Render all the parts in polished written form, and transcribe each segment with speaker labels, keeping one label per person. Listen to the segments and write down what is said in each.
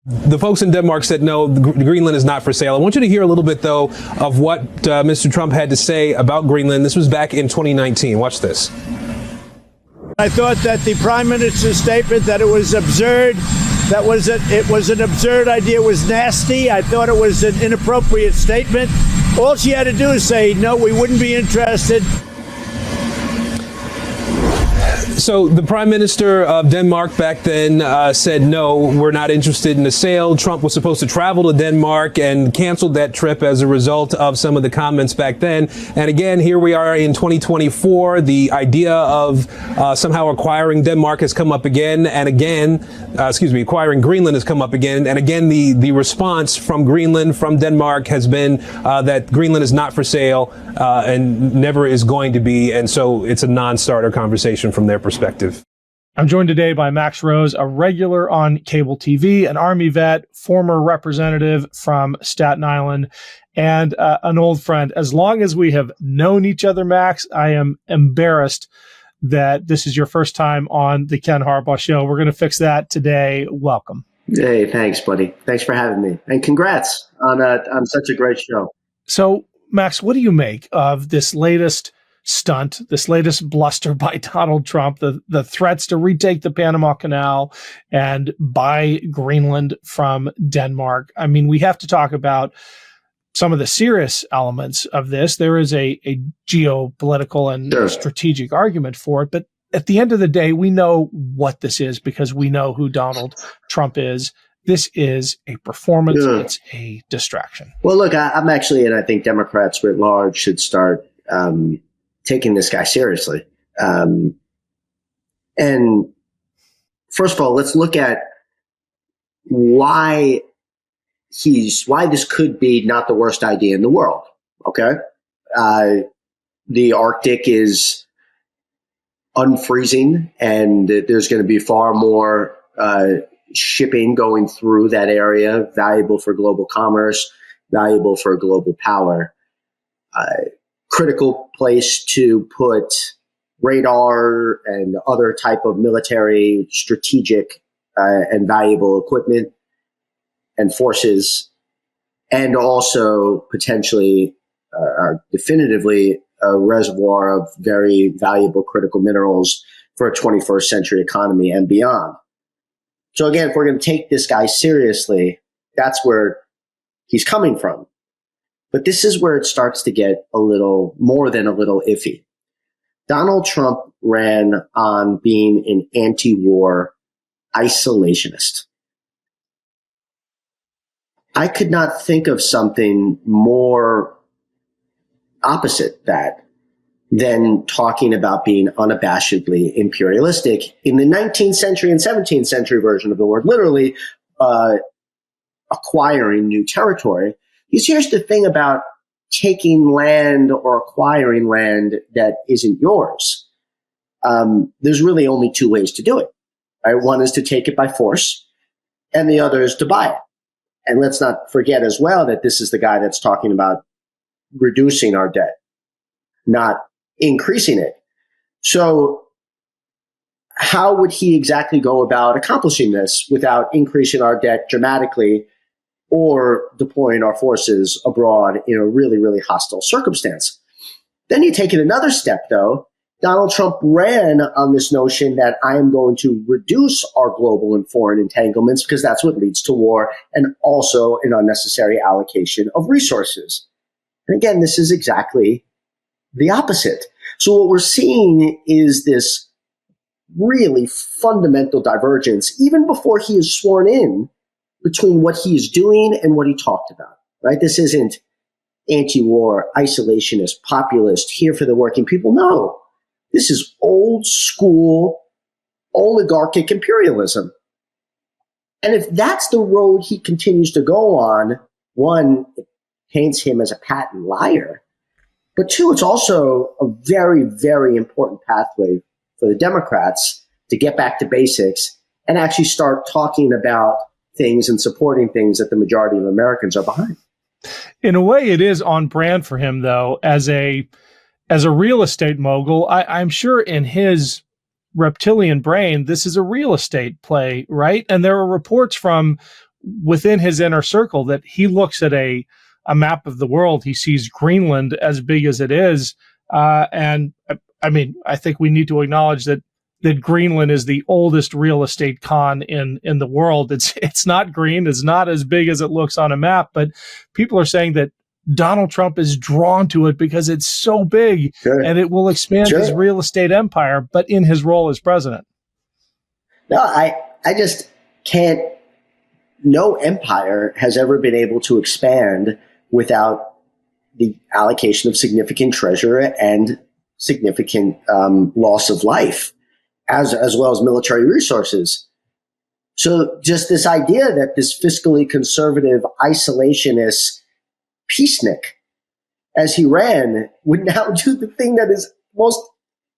Speaker 1: The folks in Denmark said no, Greenland is not for sale. I want you to hear a little bit, though, of what Mr. Trump had to say about Greenland. This was back in 2019. Watch this.
Speaker 2: I thought that the prime minister's statement that it was absurd, it was an absurd idea, was nasty. I thought it was an inappropriate statement. All she had to do is say, no, we wouldn't be interested.
Speaker 1: So the prime minister of Denmark back then said, no, we're not interested in the sale. Trump was supposed to travel to Denmark and canceled that trip as a result of some of the comments back then. And again, here we are in 2024. The idea of somehow acquiring Denmark has come up again and again. Acquiring Greenland has come up again. And again, the response from Greenland, from Denmark, has been that Greenland is not for sale and never is going to be. And so it's a non-starter conversation from their perspective.
Speaker 3: I'm joined today by Max Rose, a regular on cable TV, an Army vet, former representative from Staten Island, and an old friend. As long as we have known each other, Max, I am embarrassed that this is your first time on the Ken Harbaugh Show. We're going to fix that today. Welcome.
Speaker 4: Hey, thanks, buddy. Thanks for having me. And congrats on such a great show.
Speaker 3: So, Max, what do you make of this latest stunt, this latest bluster by Donald Trump, the threats to retake the Panama Canal and buy Greenland from Denmark? I mean, we have to talk about some of the serious elements of this. There is a geopolitical and strategic argument for it, but at the end of the day, we know what this is because we know who Donald Trump is. This is a performance. Yeah. It's a distraction.
Speaker 4: Well, look, I'm actually, and I think Democrats writ large should start taking this guy seriously. And first of all, let's look at why this could be not the worst idea in the world. Okay. The Arctic is unfreezing and there's going to be far more, shipping going through that area, valuable for global commerce, valuable for global power. Critical place to put radar and other type of military, strategic, and valuable equipment and forces, and also potentially, definitively, a reservoir of very valuable critical minerals for a 21st century economy and beyond. So again, if we're going to take this guy seriously, that's where he's coming from. But this is where it starts to get a little more than a little iffy. Donald Trump ran on being an anti-war isolationist. I could not think of something more opposite that than talking about being unabashedly imperialistic in the 19th century and 17th century version of the word, literally acquiring new territory. Because here's the thing about taking land or acquiring land that isn't yours. There's really only two ways to do it. Right? One is to take it by force, and the other is to buy it. And let's not forget as well that this is the guy that's talking about reducing our debt, not increasing it. So how would he exactly go about accomplishing this without increasing our debt dramatically or deploying our forces abroad in a really, really hostile circumstance? Then you take it another step, though. Donald Trump ran on this notion that I am going to reduce our global and foreign entanglements because that's what leads to war and also an unnecessary allocation of resources. And again, this is exactly the opposite. So what we're seeing is this really fundamental divergence, even before he is sworn in, between what he is doing and what he talked about, right? This isn't anti-war, isolationist, populist, here for the working people. No, this is old school oligarchic imperialism. And if that's the road he continues to go on, one, it paints him as a patent liar. But two, it's also a very, very important pathway for the Democrats to get back to basics and actually start talking about things and supporting things that the majority of Americans are behind.
Speaker 3: In a way, it is on brand for him, though, as a real estate mogul. I'm sure in his reptilian brain, this is a real estate play, right? And there are reports from within his inner circle that he looks at a map of the world. He sees Greenland as big as it is. And I mean, I think we need to acknowledge that Greenland is the oldest real estate con in the world. It's not green. It's not as big as it looks on a map, but people are saying that Donald Trump is drawn to it because it's so big and it will expand his real estate empire, but in his role as president.
Speaker 4: No, I just can't. No empire has ever been able to expand without the allocation of significant treasure and significant loss of life, as well as military resources. So just this idea that this fiscally conservative, isolationist peacenik, as he ran, would now do the thing that is most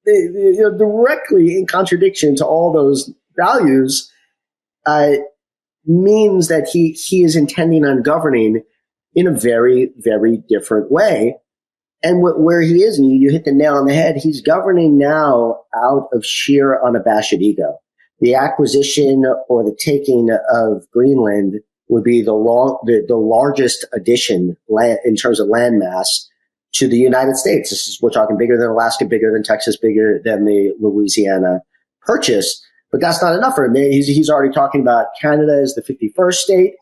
Speaker 4: directly in contradiction to all those values, means that he is intending on governing in a very, very different way. And where he is, and you hit the nail on the head, he's governing now out of sheer unabashed ego. The acquisition or the taking of Greenland would be the largest addition in terms of land mass to the United States. We're talking bigger than Alaska, bigger than Texas, bigger than the Louisiana Purchase. But that's not enough for him. He's already talking about Canada as the 51st state,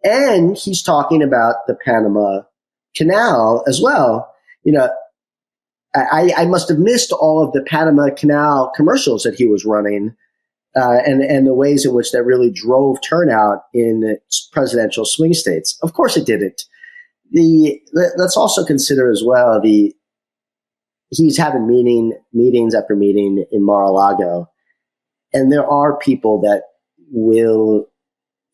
Speaker 4: and he's talking about the Panama Canal as well. I must have missed all of the Panama Canal commercials that he was running, and the ways in which that really drove turnout in presidential swing states. Of course it didn't. Let's also consider as well he's having meetings after meeting in Mar-a-Lago, and there are people that will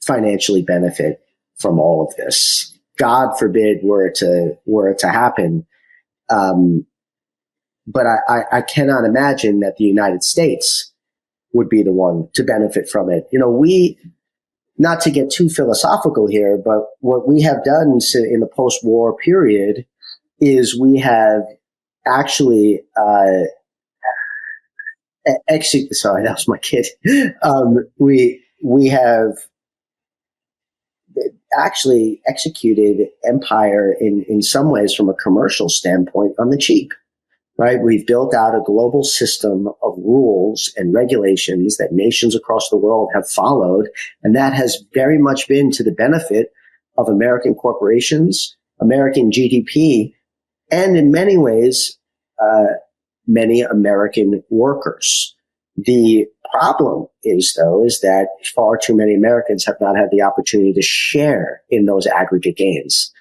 Speaker 4: financially benefit from all of this. God forbid were it to happen. But I cannot imagine that the United States would be the one to benefit from it. Not to get too philosophical here, but what we have done in the post-war period is we have actually, sorry, that was my kid. We have actually executed empire in some ways from a commercial standpoint on the cheap, right? We've built out a global system of rules and regulations that nations across the world have followed. And that has very much been to the benefit of American corporations, American GDP, and in many ways, many American workers. The problem is that far too many Americans have not had the opportunity to share in those aggregate gains.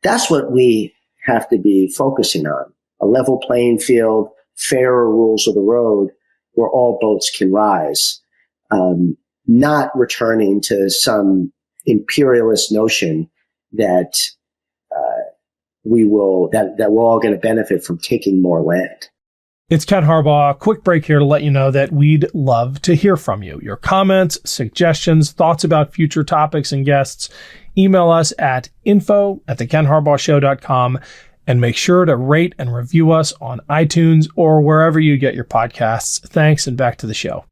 Speaker 4: That's what we have to be focusing on. A level playing field, fairer rules of the road where all boats can rise, not returning to some imperialist notion that we're all going to benefit from taking more land.
Speaker 3: It's Ken Harbaugh. Quick break here to let you know that we'd love to hear from you. Your comments, suggestions, thoughts about future topics and guests. Email us at info@thekenharbaughshow.com and make sure to rate and review us on iTunes or wherever you get your podcasts. Thanks, and back to the show.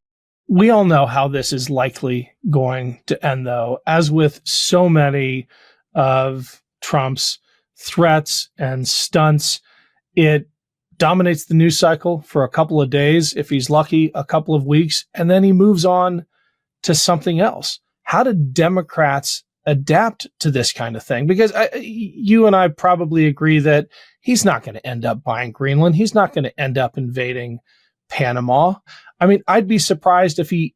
Speaker 3: We all know how this is likely going to end, though. As with so many of Trump's threats and stunts, it dominates the news cycle for a couple of days, if he's lucky, a couple of weeks, and then he moves on to something else. How do Democrats adapt to this kind of thing? Because you and I probably agree that he's not going to end up buying Greenland. He's not going to end up invading Panama. I mean, I'd be surprised if he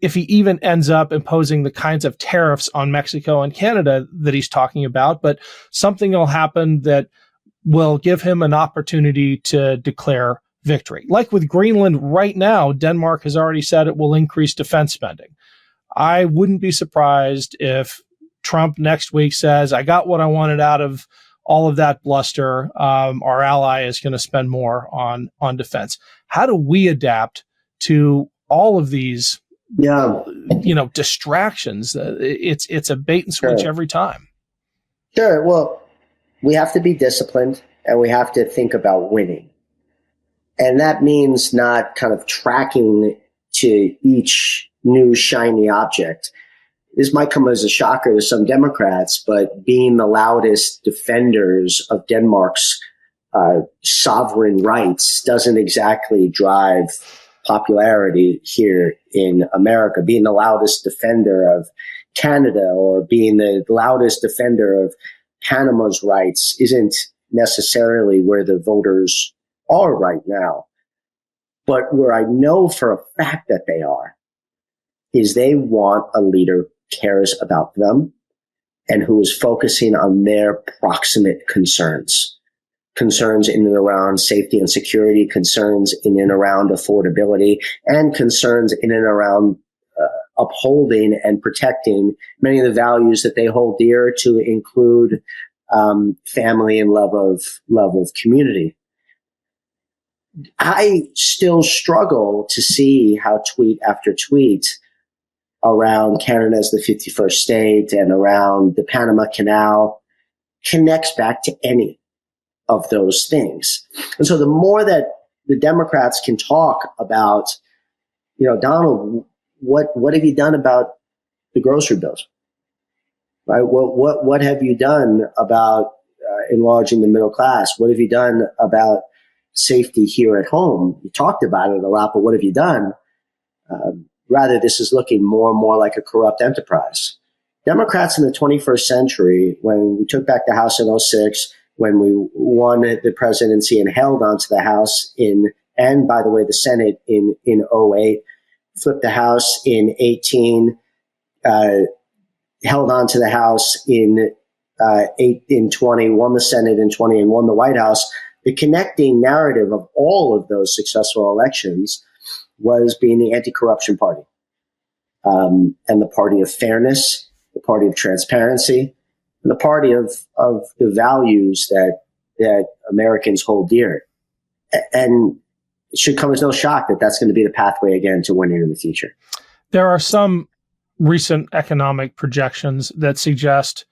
Speaker 3: even ends up imposing the kinds of tariffs on Mexico and Canada that he's talking about, but something will happen that will give him an opportunity to declare victory. Like with Greenland right now, Denmark has already said it will increase defense spending. I wouldn't be surprised if Trump next week says, I got what I wanted out of all of that bluster. Our ally is going to spend more on defense. How do we adapt to all of these, distractions? It's a bait and switch every time.
Speaker 4: Sure. Well, we have to be disciplined and we have to think about winning. And that means not kind of tracking to each new shiny object. this might come as a shocker to some Democrats, but being the loudest defenders of Denmark's sovereign rights doesn't exactly drive popularity here in America. Being the loudest defender of Canada or being the loudest defender of Panama's rights isn't necessarily where the voters are right now. But where I know for a fact that they are is they want a leader who cares about them and who is focusing on their proximate concerns in and around safety and security, concerns in and around affordability, and concerns in and around upholding and protecting many of the values that they hold dear, to include family and love of community. I still struggle to see how tweet after tweet around Canada as the 51st state and around the Panama Canal connects back to any of those things. And so the more that the Democrats can talk about, Donald, what have you done about the grocery bills? Right? What have you done about enlarging the middle class? What have you done about safety here at home? You talked about it a lot, but what have you done? Rather, this is looking more and more like a corrupt enterprise. Democrats in the 21st century, when we took back the House in 2006, when we won the presidency and held onto the House and by the way, the Senate in 2008, flipped the House in 2018, held on to the House in 2020, won the Senate in 2020, and won the White House. The connecting narrative of all of those successful elections was being the anti-corruption party, and the party of fairness, the party of transparency, and the party of the values that Americans hold dear. And it should come as no shock that that's going to be the pathway again to winning in the future.
Speaker 3: There are some recent economic projections that suggest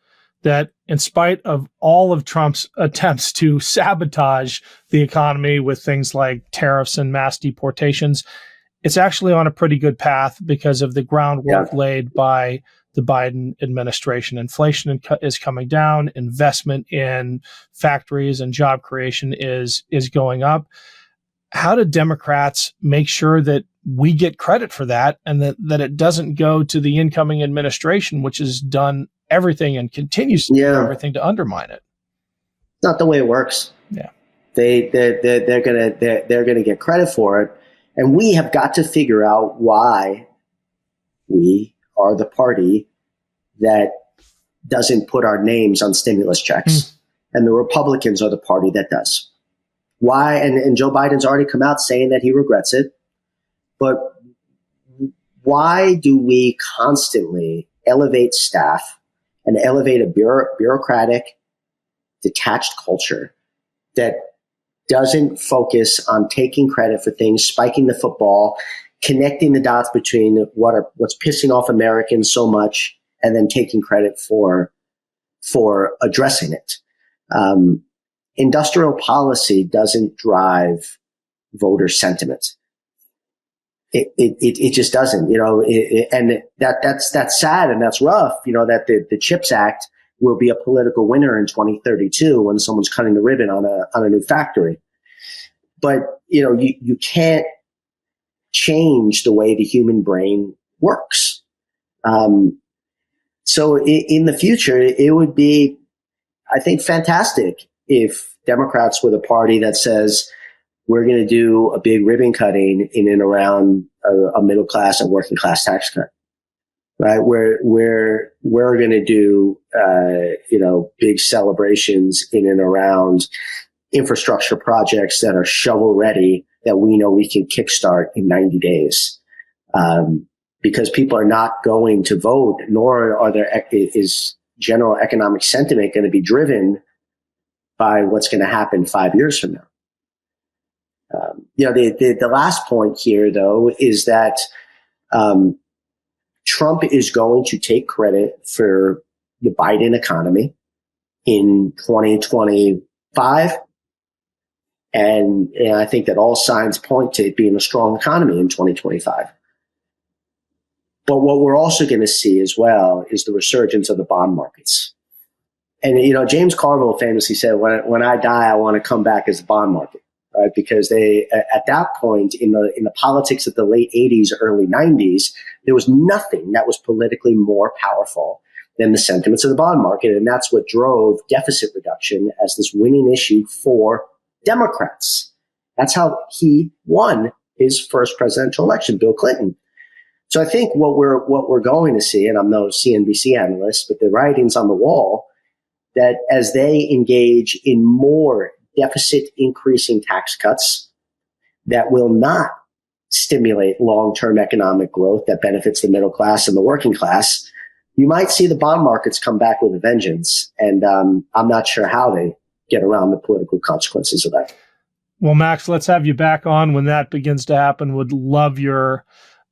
Speaker 3: that in spite of all of Trump's attempts to sabotage the economy with things like tariffs and mass deportations, it's actually on a pretty good path because of the groundwork laid by the Biden administration. Inflation is coming down, investment in factories and job creation is going up. How do Democrats make sure that we get credit for that and that it doesn't go to the incoming administration, which has done everything and continues to do everything to undermine it?
Speaker 4: Not the way it works.
Speaker 3: Yeah.
Speaker 4: They're gonna get credit for it. And we have got to figure out why we are the party that doesn't put our names on stimulus checks. And the Republicans are the party that does. Why? And Joe Biden's already come out saying that he regrets it. But why do we constantly elevate staff and elevate a bureaucratic, detached culture that doesn't focus on taking credit for things, spiking the football, connecting the dots between what's pissing off Americans so much, and then taking credit for addressing it? Industrial policy doesn't drive voter sentiment. It just doesn't, and that's sad and that's rough, that the CHIPS Act will be a political winner in 2032 when someone's cutting the ribbon on a new factory. But, you can't change the way the human brain works. So in the future, it would be, I think, fantastic if Democrats were the party that says, we're going to do a big ribbon cutting in and around a middle class and working class tax cut, right? We're going to do, big celebrations in and around infrastructure projects that are shovel ready that we know we can kickstart in 90 days. Because people are not going to vote, nor is general economic sentiment going to be driven by what's going to happen 5 years from now. The last point here, though, is that Trump is going to take credit for the Biden economy in 2025. And I think that all signs point to it being a strong economy in 2025. But what we're also going to see as well is the resurgence of the bond markets. And, James Carville famously said, when I die, I want to come back as the bond market, right? Because they, at that point in the politics of the late 80s, early 90s, there was nothing that was politically more powerful than the sentiments of the bond market. And that's what drove deficit reduction as this winning issue for Democrats. That's how he won his first presidential election, Bill Clinton. So I think what we're going to see, and I'm no CNBC analyst, but the writing's on the wall, that as they engage in more deficit increasing tax cuts that will not stimulate long-term economic growth that benefits the middle class and the working class, you might see the bond markets come back with a vengeance. And I'm not sure how they get around the political consequences of that.
Speaker 3: Well, Max, let's have you back on when that begins to happen. Would love your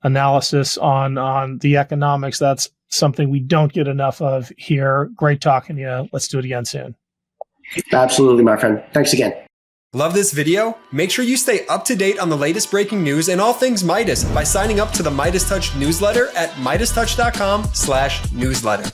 Speaker 3: analysis on the economics. That's something we don't get enough of here. Great talking to you. Let's do it again soon.
Speaker 4: Absolutely, my friend. Thanks again.
Speaker 5: Love this video? Make sure you stay up to date on the latest breaking news and all things Midas by signing up to the MeidasTouch newsletter at MeidasTouch.com/newsletter.